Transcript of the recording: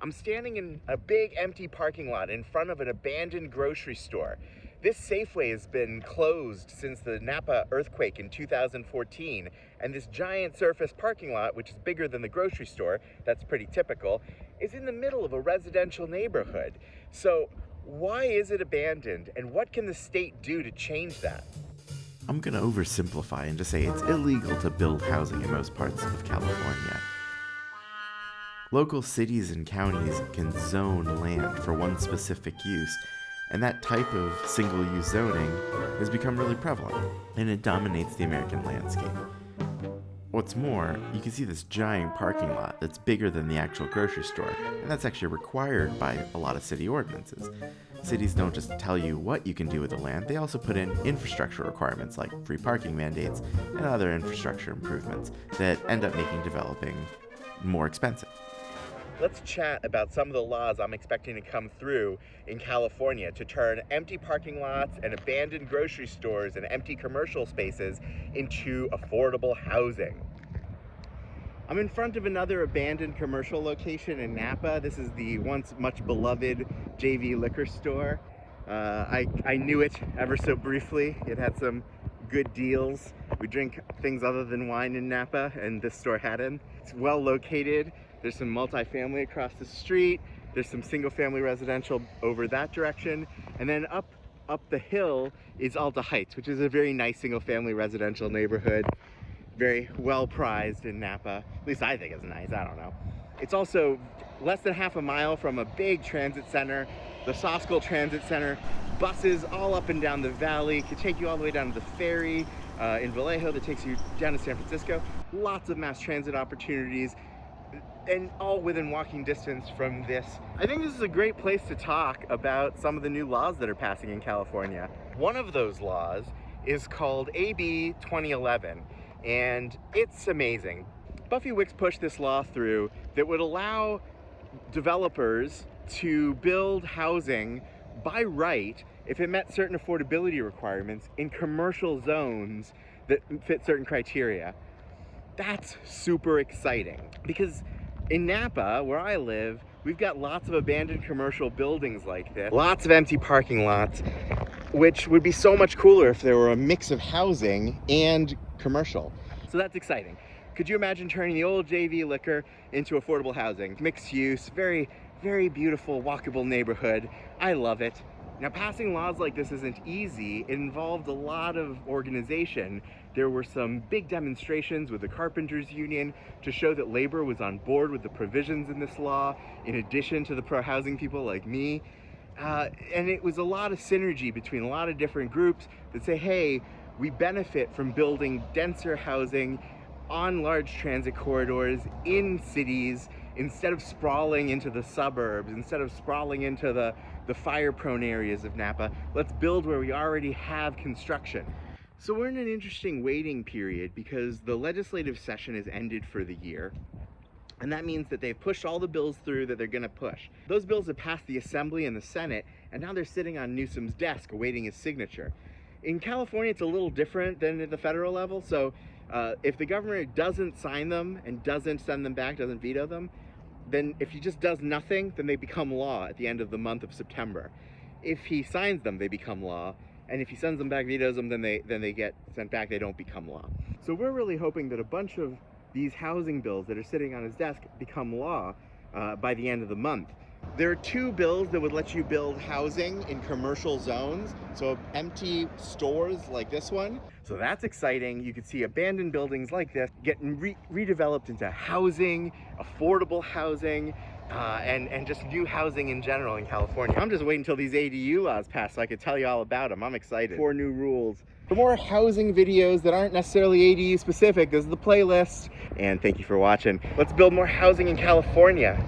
I'm standing in a big empty parking lot in front of an abandoned grocery store. This Safeway has been closed since the Napa earthquake in 2014, and this giant surface parking lot, which is bigger than the grocery store, that's pretty typical, is in the middle of a residential neighborhood. So why is it abandoned, and what can the state do to change that? I'm gonna oversimplify and just say it's illegal to build housing in most parts of California. Local cities and counties can zone land for one specific use, and that type of single-use zoning has become really prevalent, and it dominates the American landscape. What's more, you can see this giant parking lot that's bigger than the actual grocery store, and that's actually required by a lot of city ordinances. Cities don't just tell you what you can do with the land, they also put in infrastructure requirements like free parking mandates and other infrastructure improvements that end up making developing more expensive. Let's chat about some of the laws I'm expecting to come through in California to turn empty parking lots and abandoned grocery stores and empty commercial spaces into affordable housing. I'm in front of another abandoned commercial location in Napa. This is the once much beloved JV liquor store. I knew it ever so briefly. It had some good deals. We drink things other than wine in Napa, and this store had them. It's well located. There's some multifamily across the street. There's some single family residential over that direction. And then up the hill is Alta Heights, which is a very nice single family residential neighborhood. Very well prized in Napa. At least I think it's nice, I don't know. It's also less than half a mile from a big transit center, the Soskull Transit Center. Buses all up and down the valley, could take you all the way down to the ferry in Vallejo that takes you down to San Francisco. Lots of mass transit opportunities, and all within walking distance from this. I think this is a great place to talk about some of the new laws that are passing in California. One of those laws is called AB 2011, and it's amazing. Buffy Wicks pushed this law through that would allow developers to build housing by right if it met certain affordability requirements in commercial zones that fit certain criteria. That's super exciting because in Napa, where I live, we've got lots of abandoned commercial buildings like this, lots of empty parking lots, which would be so much cooler if there were a mix of housing and commercial. So that's exciting. Could you imagine turning the old JV liquor into affordable housing? Mixed use, very, very beautiful, walkable neighborhood. I love it. Now, passing laws like this isn't easy. It involved a lot of organization. There were some big demonstrations with the Carpenters Union to show that labor was on board with the provisions in this law, in addition to the pro-housing people like me. And it was a lot of synergy between a lot of different groups that say, hey, we benefit from building denser housing on large transit corridors in cities instead of sprawling into the suburbs, instead of sprawling into the fire-prone areas of Napa. Let's build where we already have construction. So we're in an interesting waiting period because the legislative session has ended for the year. And that means that they've pushed all the bills through that they're gonna push. Those bills have passed the Assembly and the Senate, and now they're sitting on Newsom's desk awaiting his signature. In California, it's a little different than at the federal level. So if the governor doesn't sign them and doesn't send them back, doesn't veto them, then if he just does nothing, then they become law at the end of the month of September. If he signs them, they become law. And if he sends them back, vetoes them, then they get sent back, they don't become law. So we're really hoping that a bunch of these housing bills that are sitting on his desk become law by the end of the month. There are two bills that would let you build housing in commercial zones, so empty stores like this one. So that's exciting. You could see abandoned buildings like this getting redeveloped into housing, affordable housing, and just new housing in general in California. I'm just waiting until these ADU laws pass so I could tell you all about them. I'm excited. 4 new rules. For more housing videos that aren't necessarily ADU specific, this is the playlist. And thank you for watching. Let's build more housing in California.